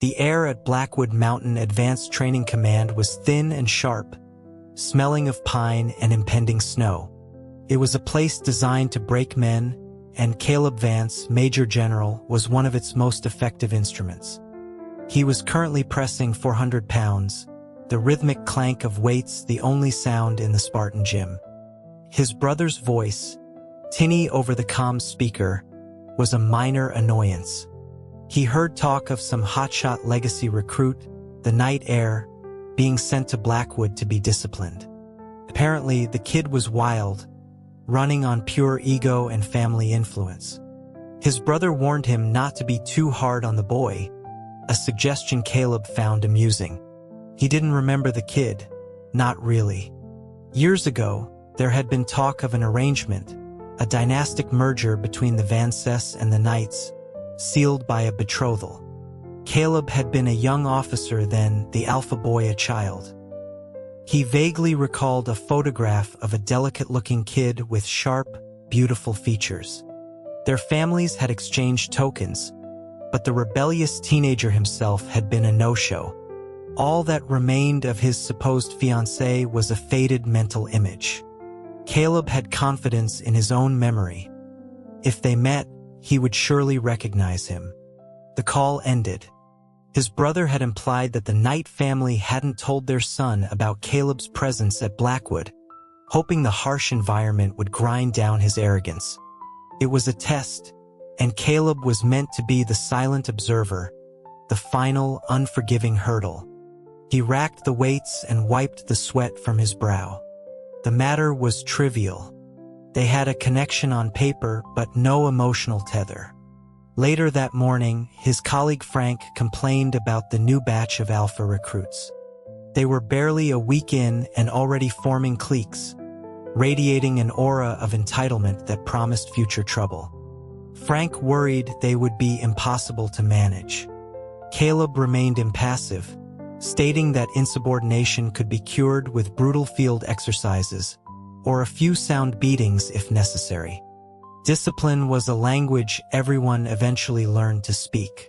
The air at Blackwood Mountain Advanced Training Command was thin and sharp, smelling of pine and impending snow. It was a place designed to break men, and Caleb Vance, Major General, was one of its most effective instruments. He was currently pressing 400 pounds, the rhythmic clank of weights the only sound in the Spartan gym. His brother's voice, tinny over the comms speaker, was a minor annoyance. He heard talk of some hotshot legacy recruit, the night air, being sent to Blackwood to be disciplined. Apparently, the kid was wild, running on pure ego and family influence. His brother warned him not to be too hard on the boy, a suggestion Caleb found amusing. He didn't remember the kid, not really. Years ago, there had been talk of an arrangement, a dynastic merger between the Vances and the Knights, sealed by a betrothal. Caleb had been a young officer then, the alpha boy a child. He vaguely recalled a photograph of a delicate-looking kid with sharp, beautiful features. Their families had exchanged tokens, but the rebellious teenager himself had been a no-show. All that remained of his supposed fiancée was a faded mental image. Caleb had confidence in his own memory. If they met, he would surely recognize him. The call ended. His brother had implied that the Knight family hadn't told their son about Caleb's presence at Blackwood, hoping the harsh environment would grind down his arrogance. It was a test, and Caleb was meant to be the silent observer, the final, unforgiving hurdle. He racked the weights and wiped the sweat from his brow. The matter was trivial. They had a connection on paper, but no emotional tether. Later that morning, his colleague Frank complained about the new batch of alpha recruits. They were barely a week in and already forming cliques, radiating an aura of entitlement that promised future trouble. Frank worried they would be impossible to manage. Caleb remained impassive, stating that insubordination could be cured with brutal field exercises, or a few sound beatings if necessary. Discipline was a language everyone eventually learned to speak.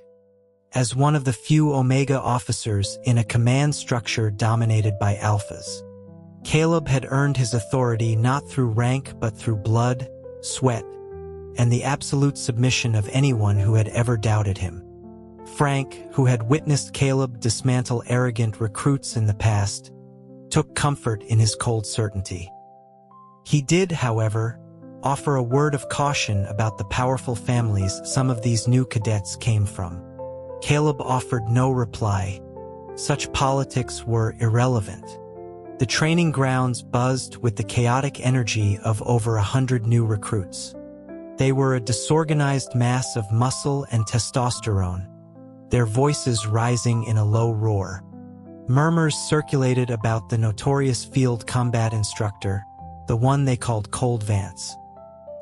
As one of the few Omega officers in a command structure dominated by alphas, Caleb had earned his authority not through rank but through blood, sweat, and the absolute submission of anyone who had ever doubted him. Frank, who had witnessed Caleb dismantle arrogant recruits in the past, took comfort in his cold certainty. He did, however, offer a word of caution about the powerful families some of these new cadets came from. Caleb offered no reply. Such politics were irrelevant. The training grounds buzzed with the chaotic energy of over 100 new recruits. They were a disorganized mass of muscle and testosterone, their voices rising in a low roar. Murmurs circulated about the notorious field combat instructor, the one they called Cold Vance.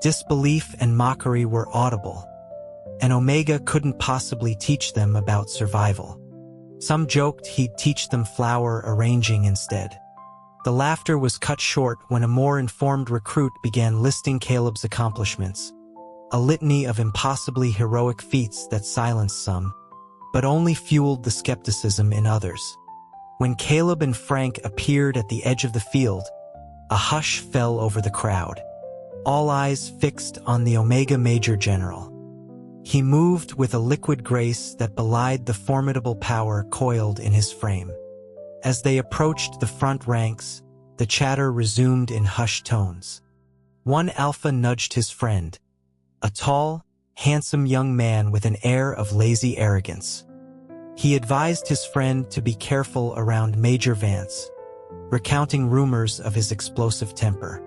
Disbelief and mockery were audible, and Omega couldn't possibly teach them about survival. Some joked he'd teach them flower arranging instead. The laughter was cut short when a more informed recruit began listing Caleb's accomplishments, a litany of impossibly heroic feats that silenced some, but only fueled the skepticism in others. When Caleb and Frank appeared at the edge of the field, a hush fell over the crowd, all eyes fixed on the Omega Major General. He moved with a liquid grace that belied the formidable power coiled in his frame. As they approached the front ranks, the chatter resumed in hushed tones. One alpha nudged his friend, a tall, handsome young man with an air of lazy arrogance. He advised his friend to be careful around Major Vance, recounting rumors of his explosive temper.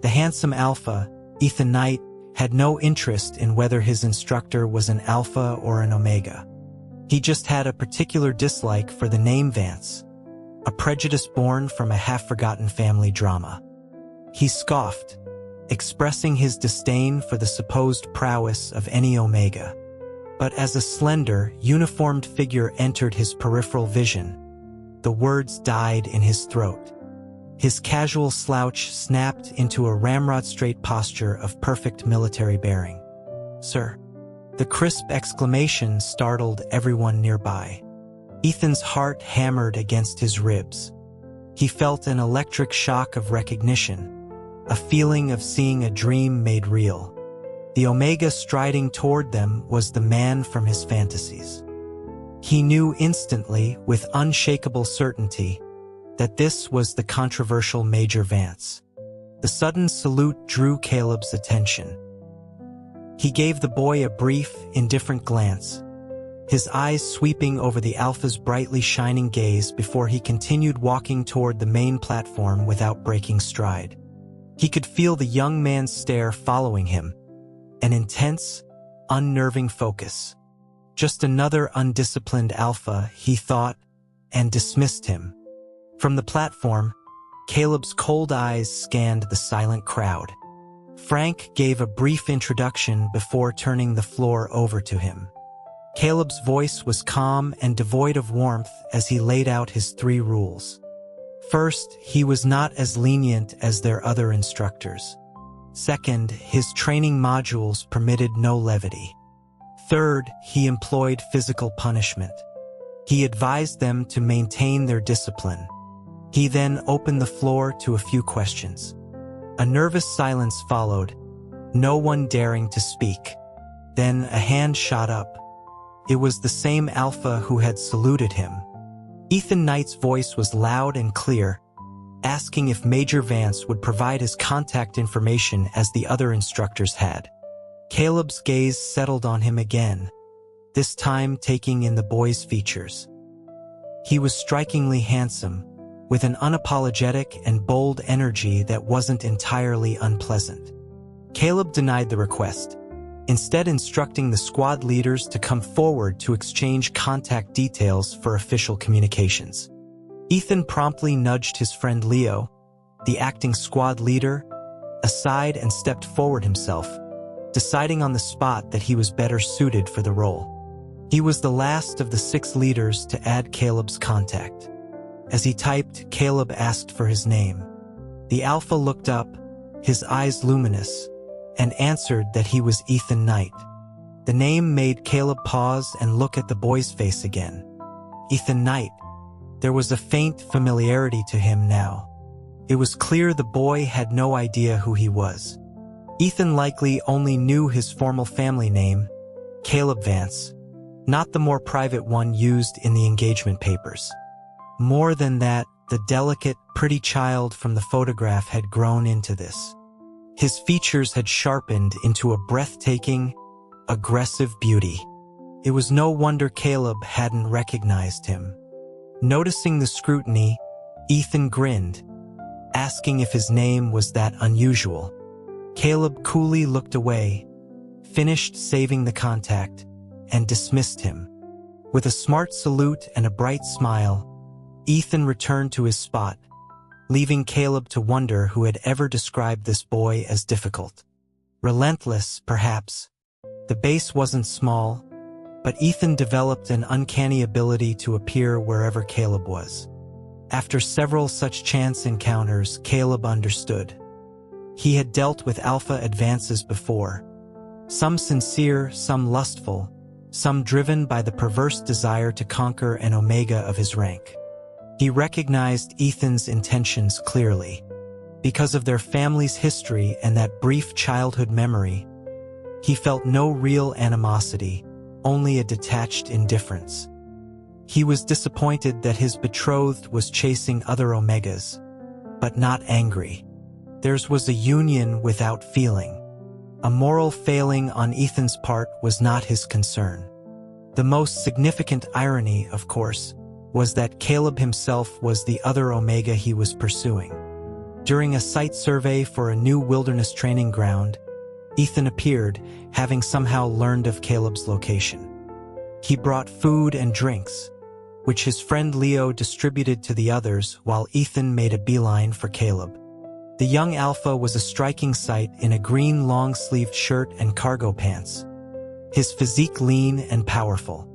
The handsome alpha, Ethan Knight, had no interest in whether his instructor was an alpha or an omega. He just had a particular dislike for the name Vance, a prejudice born from a half-forgotten family drama. He scoffed, expressing his disdain for the supposed prowess of any omega. But as a slender, uniformed figure entered his peripheral vision, the words died in his throat. His casual slouch snapped into a ramrod-straight posture of perfect military bearing. "Sir." The crisp exclamation startled everyone nearby. Ethan's heart hammered against his ribs. He felt an electric shock of recognition, a feeling of seeing a dream made real. The Omega striding toward them was the man from his fantasies. He knew instantly, with unshakable certainty, that this was the controversial Major Vance. The sudden salute drew Caleb's attention. He gave the boy a brief, indifferent glance, his eyes sweeping over the Alpha's brightly shining gaze before he continued walking toward the main platform without breaking stride. He could feel the young man's stare following him, an intense, unnerving focus. Just another undisciplined Alpha, he thought, and dismissed him. From the platform, Caleb's cold eyes scanned the silent crowd. Frank gave a brief introduction before turning the floor over to him. Caleb's voice was calm and devoid of warmth as he laid out his 3 rules. First, he was not as lenient as their other instructors. Second, his training modules permitted no levity. Third, he employed physical punishment. He advised them to maintain their discipline. He then opened the floor to a few questions. A nervous silence followed, no one daring to speak. Then a hand shot up. It was the same Alpha who had saluted him. Ethan Knight's voice was loud and clear, asking if Major Vance would provide his contact information as the other instructors had. Caleb's gaze settled on him again, this time taking in the boy's features. He was strikingly handsome, with an unapologetic and bold energy that wasn't entirely unpleasant. Caleb denied the request, instead instructing the squad leaders to come forward to exchange contact details for official communications. Ethan promptly nudged his friend Leo, the acting squad leader, aside and stepped forward himself, deciding on the spot that he was better suited for the role. He was the last of the 6 leaders to add Caleb's contact. As he typed, Caleb asked for his name. The Alpha looked up, his eyes luminous, and answered that he was Ethan Knight. The name made Caleb pause and look at the boy's face again. Ethan Knight. There was a faint familiarity to him now. It was clear the boy had no idea who he was. Ethan likely only knew his formal family name, Caleb Vance, not the more private one used in the engagement papers. More than that, the delicate, pretty child from the photograph had grown into this. His features had sharpened into a breathtaking, aggressive beauty. It was no wonder Caleb hadn't recognized him. Noticing the scrutiny, Ethan grinned, asking if his name was that unusual. Caleb coolly looked away, finished saving the contact, and dismissed him. With a smart salute and a bright smile, Ethan returned to his spot, leaving Caleb to wonder who had ever described this boy as difficult. Relentless, perhaps. The base wasn't small, but Ethan developed an uncanny ability to appear wherever Caleb was. After several such chance encounters, Caleb understood. He had dealt with Alpha advances before, some sincere, some lustful, some driven by the perverse desire to conquer an Omega of his rank. He recognized Ethan's intentions clearly. Because of their family's history and that brief childhood memory, he felt no real animosity, only a detached indifference. He was disappointed that his betrothed was chasing other Omegas, but not angry. Theirs was a union without feeling. A moral failing on Ethan's part was not his concern. The most significant irony, of course, was that Caleb himself was the other Omega he was pursuing. During a site survey for a new wilderness training ground, Ethan appeared, having somehow learned of Caleb's location. He brought food and drinks, which his friend Leo distributed to the others while Ethan made a beeline for Caleb. The young Alpha was a striking sight in a green long-sleeved shirt and cargo pants, his physique lean and powerful.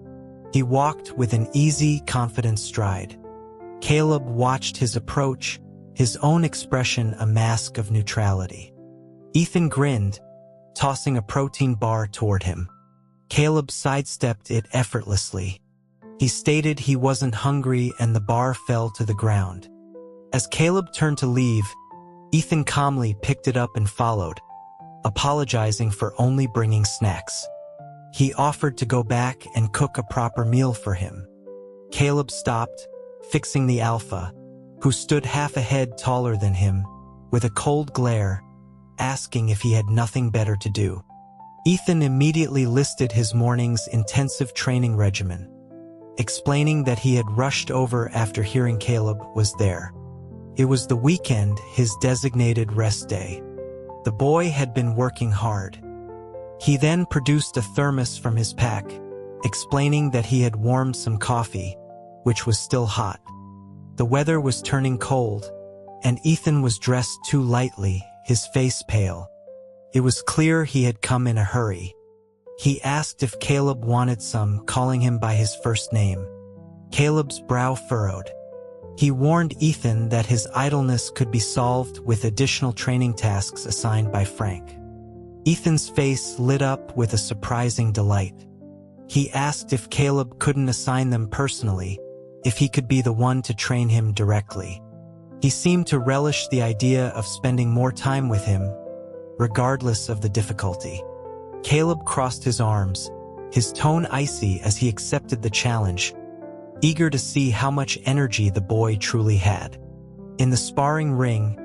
He walked with an easy, confident stride. Caleb watched his approach, his own expression a mask of neutrality. Ethan grinned, tossing a protein bar toward him. Caleb sidestepped it effortlessly. He stated he wasn't hungry and the bar fell to the ground. As Caleb turned to leave, Ethan calmly picked it up and followed, apologizing for only bringing snacks. He offered to go back and cook a proper meal for him. Caleb stopped, fixing the alpha, who stood half a head taller than him, with a cold glare, asking if he had nothing better to do. Ethan immediately listed his morning's intensive training regimen, explaining that he had rushed over after hearing Caleb was there. It was the weekend, his designated rest day. The boy had been working hard. He then produced a thermos from his pack, explaining that he had warmed some coffee, which was still hot. The weather was turning cold, and Ethan was dressed too lightly, his face pale. It was clear he had come in a hurry. He asked if Caleb wanted some, calling him by his first name. Caleb's brow furrowed. He warned Ethan that his idleness could be solved with additional training tasks assigned by Frank. Ethan's face lit up with a surprising delight. He asked if Caleb couldn't assign them personally, if he could be the one to train him directly. He seemed to relish the idea of spending more time with him, regardless of the difficulty. Caleb crossed his arms, his tone icy as he accepted the challenge, eager to see how much energy the boy truly had. In the sparring ring,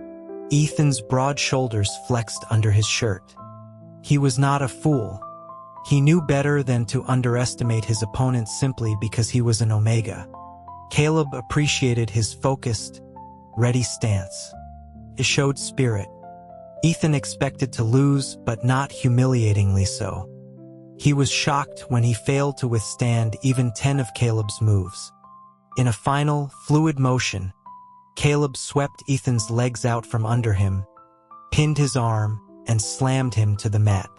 Ethan's broad shoulders flexed under his shirt. He was not a fool. He knew better than to underestimate his opponent simply because he was an Omega. Caleb appreciated his focused, ready stance. It showed spirit. Ethan expected to lose, but not humiliatingly so. He was shocked when he failed to withstand even 10 of Caleb's moves. In a final, fluid motion, Caleb swept Ethan's legs out from under him, pinned his arm, and slammed him to the mat.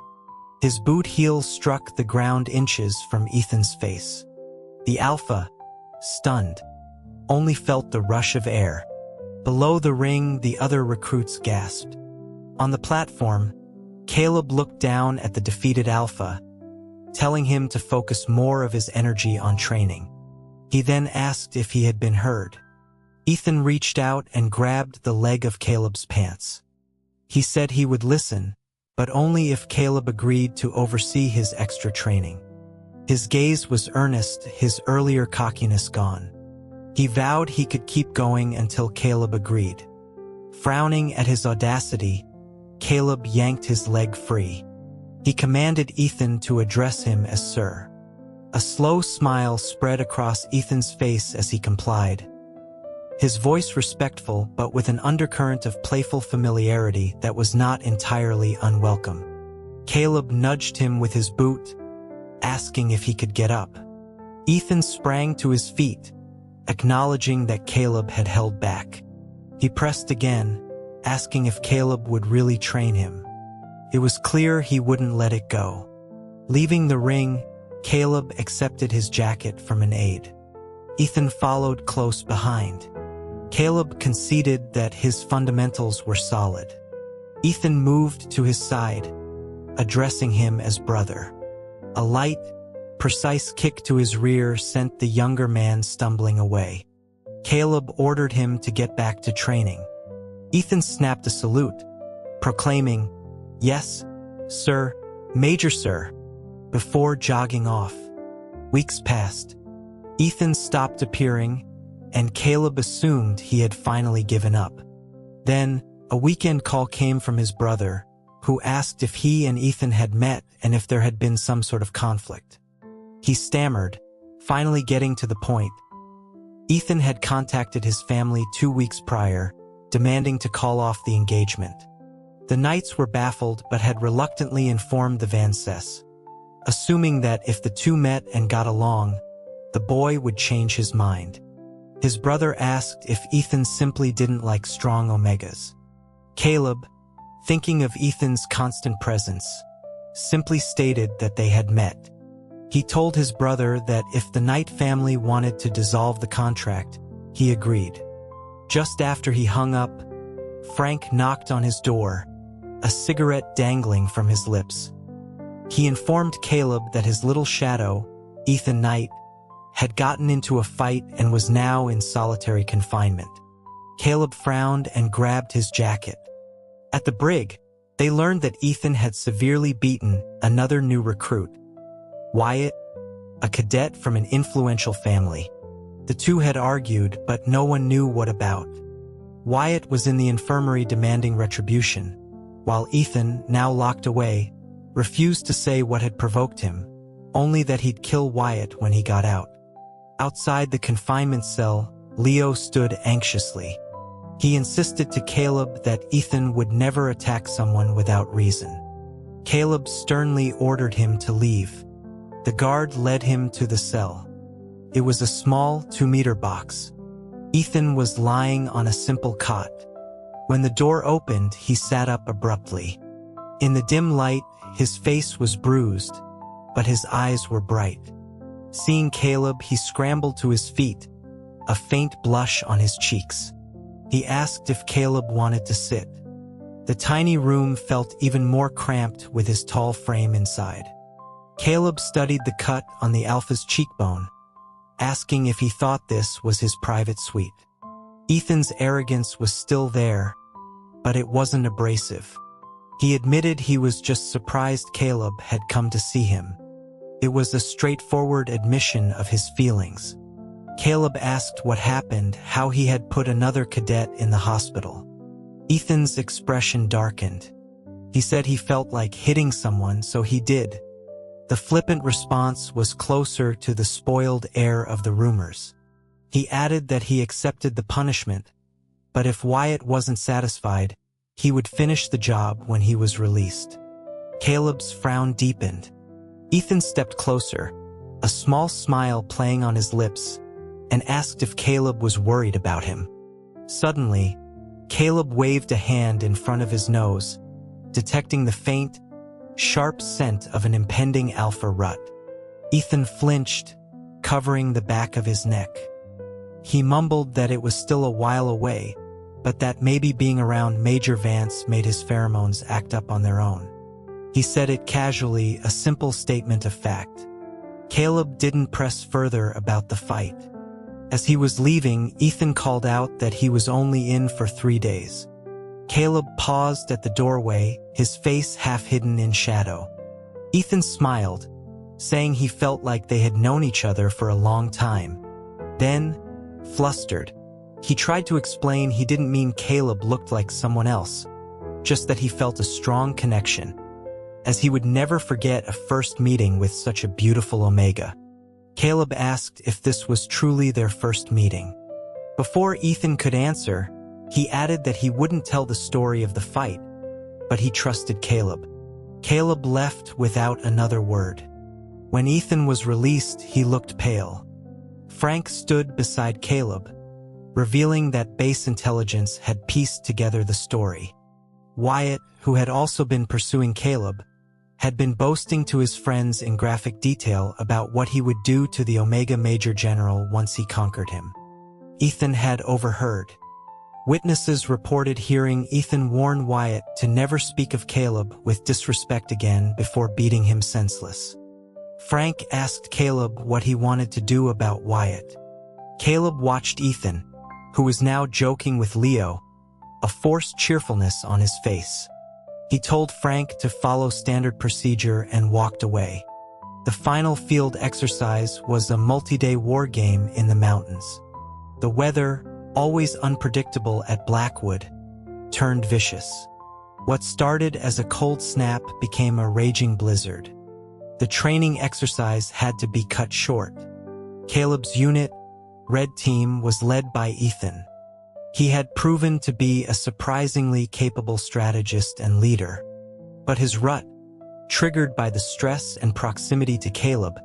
His boot heel struck the ground inches from Ethan's face. The alpha, stunned, only felt the rush of air. Below the ring, the other recruits gasped. On the platform, Caleb looked down at the defeated alpha, telling him to focus more of his energy on training. He then asked if he had been heard. Ethan reached out and grabbed the leg of Caleb's pants. He said he would listen, but only if Caleb agreed to oversee his extra training. His gaze was earnest, his earlier cockiness gone. He vowed he could keep going until Caleb agreed. Frowning at his audacity, Caleb yanked his leg free. He commanded Ethan to address him as Sir. A slow smile spread across Ethan's face as he complied. His voice respectful, but with an undercurrent of playful familiarity that was not entirely unwelcome. Caleb nudged him with his boot, asking if he could get up. Ethan sprang to his feet, acknowledging that Caleb had held back. He pressed again, asking if Caleb would really train him. It was clear he wouldn't let it go. Leaving the ring, Caleb accepted his jacket from an aide. Ethan followed close behind. Caleb conceded that his fundamentals were solid. Ethan moved to his side, addressing him as brother. A light, precise kick to his rear sent the younger man stumbling away. Caleb ordered him to get back to training. Ethan snapped a salute, proclaiming, "Yes, sir, Major Sir," before jogging off. Weeks passed. Ethan stopped appearing, and Caleb assumed he had finally given up. Then, a weekend call came from his brother, who asked if he and Ethan had met and if there had been some sort of conflict. He stammered, finally getting to the point. Ethan had contacted his family 2 weeks prior, demanding to call off the engagement. The Knights were baffled but had reluctantly informed the Vances, assuming that if the two met and got along, the boy would change his mind. His brother asked if Ethan simply didn't like strong Omegas. Caleb, thinking of Ethan's constant presence, simply stated that they had met. He told his brother that if the Knight family wanted to dissolve the contract, he agreed. Just after he hung up, Frank knocked on his door, a cigarette dangling from his lips. He informed Caleb that his little shadow, Ethan Knight, had gotten into a fight and was now in solitary confinement. Caleb frowned and grabbed his jacket. At the brig, they learned that Ethan had severely beaten another new recruit, Wyatt, a cadet from an influential family. The two had argued, but no one knew what about. Wyatt was in the infirmary demanding retribution, while Ethan, now locked away, refused to say what had provoked him, only that he'd kill Wyatt when he got out. Outside the confinement cell, Leo stood anxiously. He insisted to Caleb that Ethan would never attack someone without reason. Caleb sternly ordered him to leave. The guard led him to the cell. It was a small 2-meter box. Ethan was lying on a simple cot. When the door opened, he sat up abruptly. In the dim light, his face was bruised, but his eyes were bright. Seeing Caleb, he scrambled to his feet, a faint blush on his cheeks. He asked if Caleb wanted to sit. The tiny room felt even more cramped with his tall frame inside. Caleb studied the cut on the alpha's cheekbone, asking if he thought this was his private suite. Ethan's arrogance was still there, but it wasn't abrasive. He admitted he was just surprised Caleb had come to see him. It was a straightforward admission of his feelings. Caleb asked what happened, how he had put another cadet in the hospital. Ethan's expression darkened. He said he felt like hitting someone, so he did. The flippant response was closer to the spoiled air of the rumors. He added that he accepted the punishment, but if Wyatt wasn't satisfied, he would finish the job when he was released. Caleb's frown deepened. Ethan stepped closer, a small smile playing on his lips, and asked if Caleb was worried about him. Suddenly, Caleb waved a hand in front of his nose, detecting the faint, sharp scent of an impending alpha rut. Ethan flinched, covering the back of his neck. He mumbled that it was still a while away, but that maybe being around Major Vance made his pheromones act up on their own. He said it casually, a simple statement of fact. Caleb didn't press further about the fight. As he was leaving, Ethan called out that he was only in for 3 days. Caleb paused at the doorway, his face half hidden in shadow. Ethan smiled, saying he felt like they had known each other for a long time. Then, flustered, he tried to explain he didn't mean Caleb looked like someone else, just that he felt a strong connection, as he would never forget a first meeting with such a beautiful Omega. Caleb asked if this was truly their first meeting. Before Ethan could answer, he added that he wouldn't tell the story of the fight, but he trusted Caleb. Caleb left without another word. When Ethan was released, he looked pale. Frank stood beside Caleb, revealing that base intelligence had pieced together the story. Wyatt, who had also been pursuing Caleb, had been boasting to his friends in graphic detail about what he would do to the Omega Major General once he conquered him. Ethan had overheard. Witnesses reported hearing Ethan warn Wyatt to never speak of Caleb with disrespect again before beating him senseless. Frank asked Caleb what he wanted to do about Wyatt. Caleb watched Ethan, who was now joking with Leo, a forced cheerfulness on his face. He told Frank to follow standard procedure and walked away. The final field exercise was a multi-day war game in the mountains. The weather, always unpredictable at Blackwood, turned vicious. What started as a cold snap became a raging blizzard. The training exercise had to be cut short. Caleb's unit, Red Team, was led by Ethan. He had proven to be a surprisingly capable strategist and leader, but his rut, triggered by the stress and proximity to Caleb,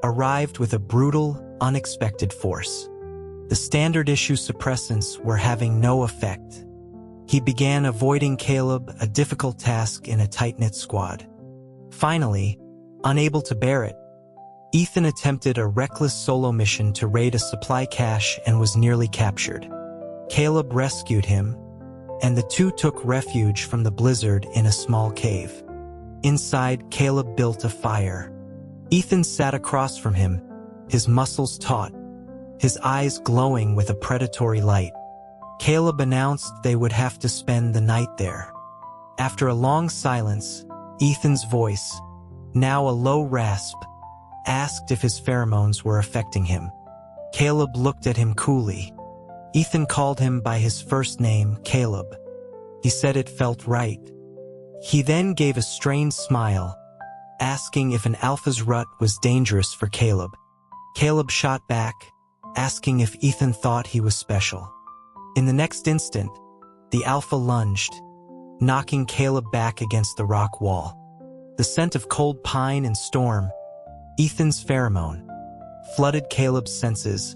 arrived with a brutal, unexpected force. The standard issue suppressants were having no effect. He began avoiding Caleb, a difficult task in a tight-knit squad. Finally, unable to bear it, Ethan attempted a reckless solo mission to raid a supply cache and was nearly captured. Caleb rescued him, and the two took refuge from the blizzard in a small cave. Inside, Caleb built a fire. Ethan sat across from him, his muscles taut, his eyes glowing with a predatory light. Caleb announced they would have to spend the night there. After a long silence, Ethan's voice, now a low rasp, asked if his pheromones were affecting him. Caleb looked at him coolly. Ethan called him by his first name, Caleb. He said it felt right. He then gave a strained smile, asking if an alpha's rut was dangerous for Caleb. Caleb shot back, asking if Ethan thought he was special. In the next instant, the alpha lunged, knocking Caleb back against the rock wall. The scent of cold pine and storm, Ethan's pheromone, flooded Caleb's senses,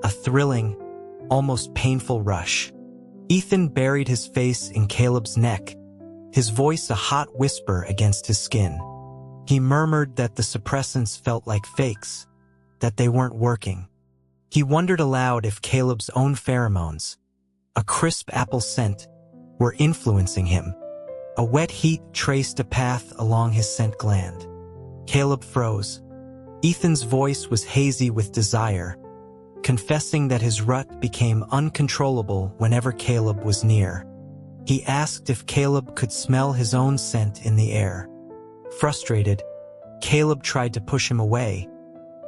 a thrilling, almost painful rush. Ethan buried his face in Caleb's neck, his voice a hot whisper against his skin. He murmured that the suppressants felt like fakes, that they weren't working. He wondered aloud if Caleb's own pheromones, a crisp apple scent, were influencing him. A wet heat traced a path along his scent gland. Caleb froze. Ethan's voice was hazy with desire, confessing that his rut became uncontrollable whenever Caleb was near. He asked if Caleb could smell his own scent in the air. Frustrated, Caleb tried to push him away,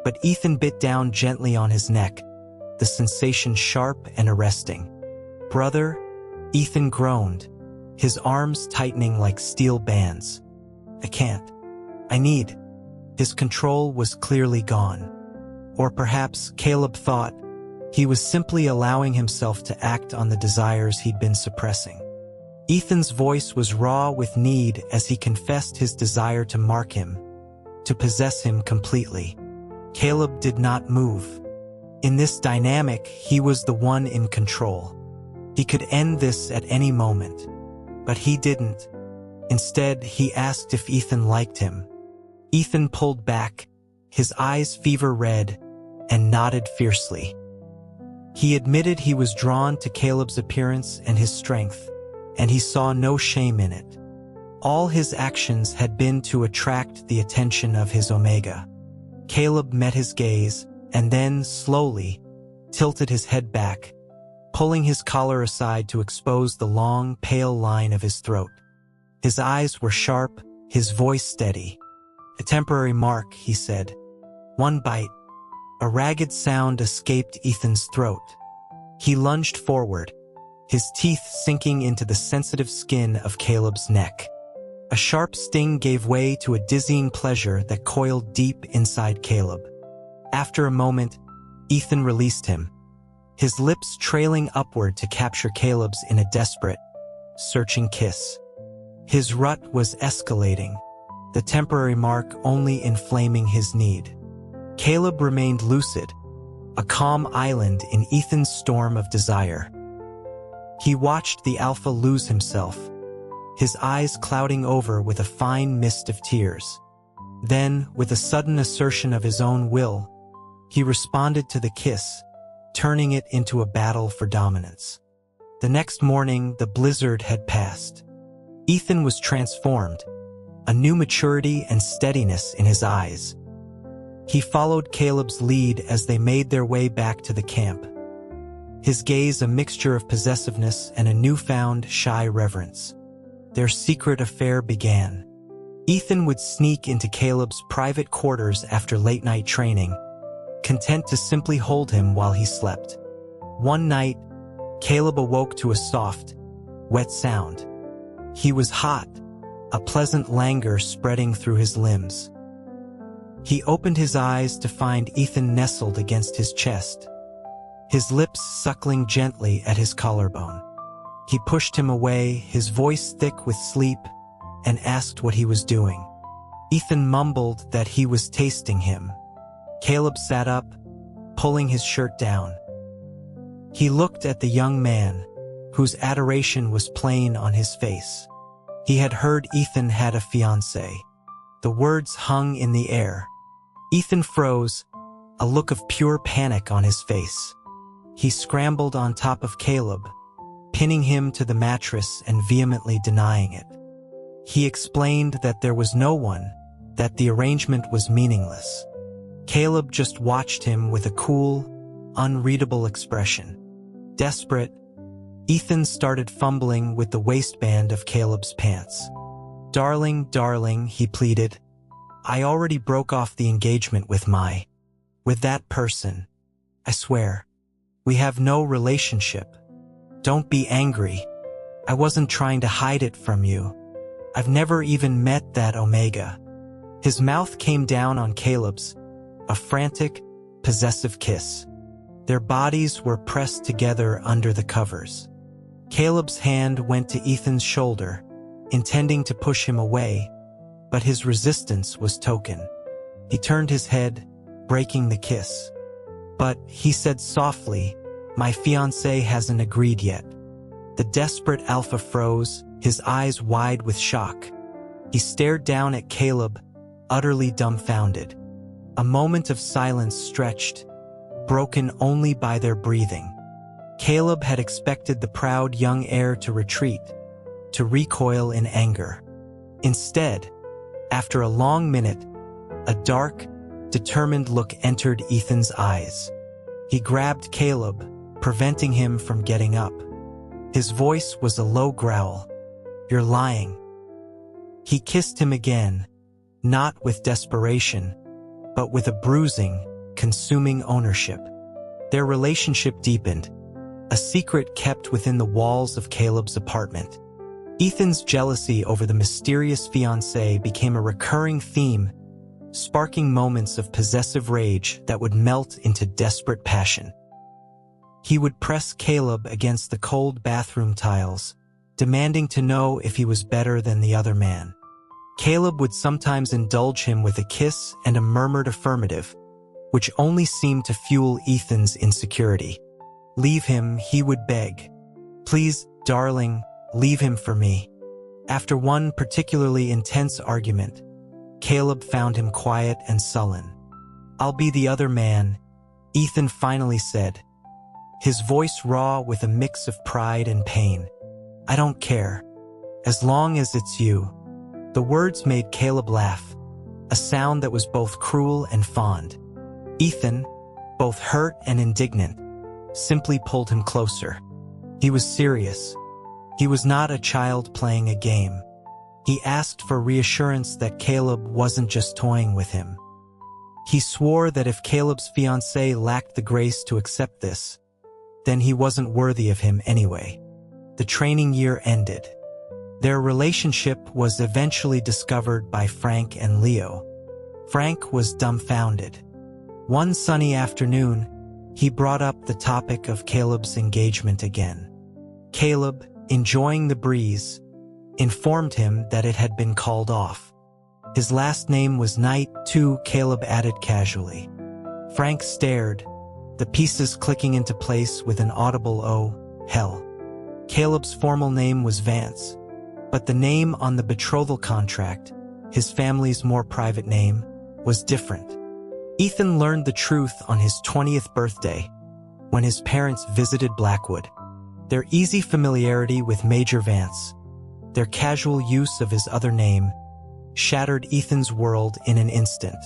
but Ethan bit down gently on his neck, the sensation sharp and arresting. "Brother," Ethan groaned, his arms tightening like steel bands. "I can't. I need." His control was clearly gone. Or perhaps Caleb thought he was simply allowing himself to act on the desires he'd been suppressing. Ethan's voice was raw with need as he confessed his desire to mark him, to possess him completely. Caleb did not move. In this dynamic, he was the one in control. He could end this at any moment, but he didn't. Instead, he asked if Ethan liked him. Ethan pulled back, his eyes fever red, and nodded fiercely. He admitted he was drawn to Caleb's appearance and his strength, and he saw no shame in it. All his actions had been to attract the attention of his Omega. Caleb met his gaze, and then, slowly, tilted his head back, pulling his collar aside to expose the long, pale line of his throat. His eyes were sharp, his voice steady. "A temporary mark," he said. "One bite." A ragged sound escaped Ethan's throat. He lunged forward, his teeth sinking into the sensitive skin of Caleb's neck. A sharp sting gave way to a dizzying pleasure that coiled deep inside Caleb. After a moment, Ethan released him, his lips trailing upward to capture Caleb's in a desperate, searching kiss. His rut was escalating, the temporary mark only inflaming his need. Caleb remained lucid, a calm island in Ethan's storm of desire. He watched the alpha lose himself, his eyes clouding over with a fine mist of tears. Then, with a sudden assertion of his own will, he responded to the kiss, turning it into a battle for dominance. The next morning, the blizzard had passed. Ethan was transformed, a new maturity and steadiness in his eyes. He followed Caleb's lead as they made their way back to the camp, his gaze a mixture of possessiveness and a newfound shy reverence. Their secret affair began. Ethan would sneak into Caleb's private quarters after late-night training, content to simply hold him while he slept. One night, Caleb awoke to a soft, wet sound. He was hot, a pleasant languor spreading through his limbs. He opened his eyes to find Ethan nestled against his chest, his lips suckling gently at his collarbone. He pushed him away, his voice thick with sleep, and asked what he was doing. Ethan mumbled that he was tasting him. Caleb sat up, pulling his shirt down. He looked at the young man, whose adoration was plain on his face. He had heard Ethan had a fiancée. The words hung in the air. Ethan froze, a look of pure panic on his face. He scrambled on top of Caleb, pinning him to the mattress and vehemently denying it. He explained that there was no one, that the arrangement was meaningless. Caleb just watched him with a cool, unreadable expression. Desperate, Ethan started fumbling with the waistband of Caleb's pants. "Darling, darling," he pleaded. "I already broke off the engagement with that person. I swear. We have no relationship. Don't be angry. I wasn't trying to hide it from you. I've never even met that Omega." His mouth came down on Caleb's, a frantic, possessive kiss. Their bodies were pressed together under the covers. Caleb's hand went to Ethan's shoulder, intending to push him away, but his resistance was token. He turned his head, breaking the kiss. "But," he said softly, "my fiancé hasn't agreed yet." The desperate alpha froze, his eyes wide with shock. He stared down at Caleb, utterly dumbfounded. A moment of silence stretched, broken only by their breathing. Caleb had expected the proud young heir to retreat, to recoil in anger. Instead, after a long minute, a dark, determined look entered Ethan's eyes. He grabbed Caleb, preventing him from getting up. His voice was a low growl. "You're lying." He kissed him again, not with desperation, but with a bruising, consuming ownership. Their relationship deepened, a secret kept within the walls of Caleb's apartment. Ethan's jealousy over the mysterious fiancé became a recurring theme, sparking moments of possessive rage that would melt into desperate passion. He would press Caleb against the cold bathroom tiles, demanding to know if he was better than the other man. Caleb would sometimes indulge him with a kiss and a murmured affirmative, which only seemed to fuel Ethan's insecurity. "Leave him," he would beg. "Please, darling, leave him for me." After one particularly intense argument, Caleb found him quiet and sullen. "I'll be the other man," Ethan finally said, his voice raw with a mix of pride and pain. "I don't care, as long as it's you." The words made Caleb laugh, a sound that was both cruel and fond. Ethan, both hurt and indignant, simply pulled him closer. He was serious. He was not a child playing a game. He asked for reassurance that Caleb wasn't just toying with him. He swore that if Caleb's fiancée lacked the grace to accept this, then he wasn't worthy of him anyway. The training year ended. Their relationship was eventually discovered by Frank and Leo. Frank was dumbfounded. One sunny afternoon, he brought up the topic of Caleb's engagement again. Caleb, enjoying the breeze, informed him that it had been called off. His last name was Knight, too, Caleb added casually. Frank stared, the pieces clicking into place with an audible "oh, hell." Caleb's formal name was Vance, but the name on the betrothal contract, his family's more private name, was different. Ethan learned the truth on his 20th birthday, when his parents visited Blackwood. Their easy familiarity with Major Vance, their casual use of his other name, shattered Ethan's world in an instant.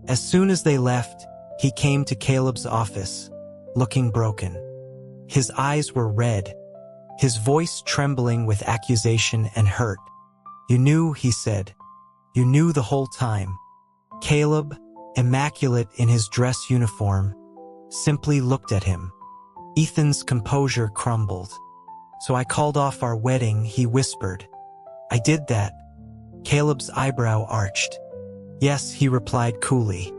As soon as they left, he came to Caleb's office, looking broken. His eyes were red, his voice trembling with accusation and hurt. "You knew," he said. "You knew the whole time." Caleb, immaculate in his dress uniform, simply looked at him. Ethan's composure crumbled. "So I called off our wedding," he whispered. "I did that." Caleb's eyebrow arched. "Yes," he replied coolly.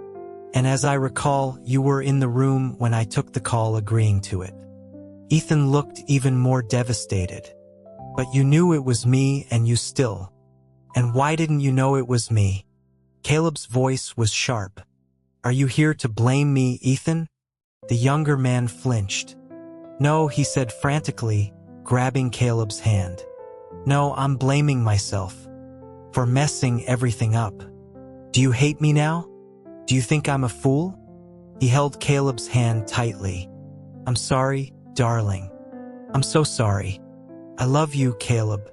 "And as I recall, you were in the room when I took the call agreeing to it." Ethan looked even more devastated. "But you knew it was me and you still. And why didn't you know it was me?" Caleb's voice was sharp. "Are you here to blame me, Ethan?" The younger man flinched. "No," he said frantically, grabbing Caleb's hand. "No, I'm blaming myself. For messing everything up. Do you hate me now? Do you think I'm a fool?" He held Caleb's hand tightly. "I'm sorry, darling. I'm so sorry. I love you, Caleb.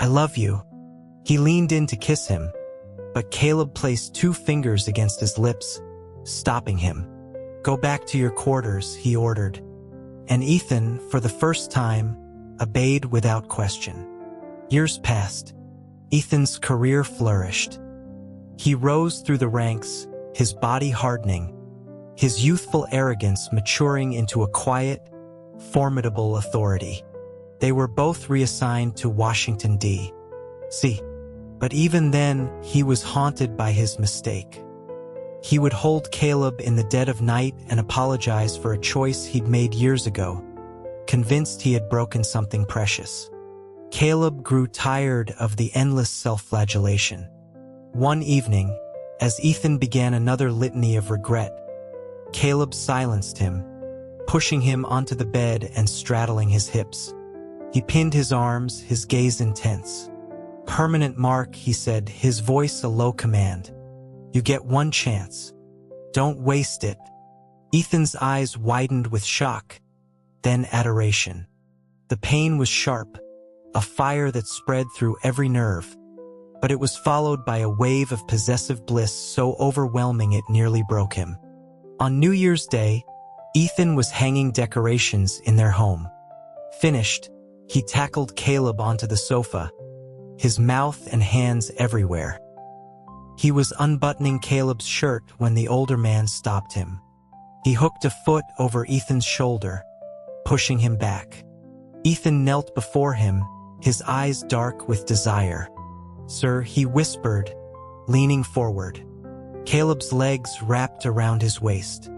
I love you." He leaned in to kiss him, but Caleb placed 2 fingers against his lips, stopping him. "Go back to your quarters," he ordered. And Ethan, for the first time, obeyed without question. Years passed. Ethan's career flourished. He rose through the ranks, his body hardening, his youthful arrogance maturing into a quiet, formidable authority. They were both reassigned to Washington, D.C. But even then, he was haunted by his mistake. He would hold Caleb in the dead of night and apologize for a choice he'd made years ago, convinced he had broken something precious. Caleb grew tired of the endless self-flagellation. One evening, as Ethan began another litany of regret, Caleb silenced him, pushing him onto the bed and straddling his hips. He pinned his arms, his gaze intense. "Permanent mark," he said, his voice a low command. "You get one chance. Don't waste it." Ethan's eyes widened with shock, then adoration. The pain was sharp, a fire that spread through every nerve, but it was followed by a wave of possessive bliss so overwhelming it nearly broke him. On New Year's Day, Ethan was hanging decorations in their home. Finished, he tackled Caleb onto the sofa, his mouth and hands everywhere. He was unbuttoning Caleb's shirt when the older man stopped him. He hooked a foot over Ethan's shoulder, pushing him back. Ethan knelt before him, his eyes dark with desire. "Sir," he whispered, leaning forward. Caleb's legs wrapped around his waist.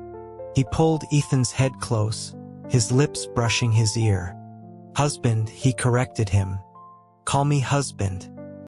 He pulled Ethan's head close, his lips brushing his ear. "Husband," he corrected him. "Call me husband."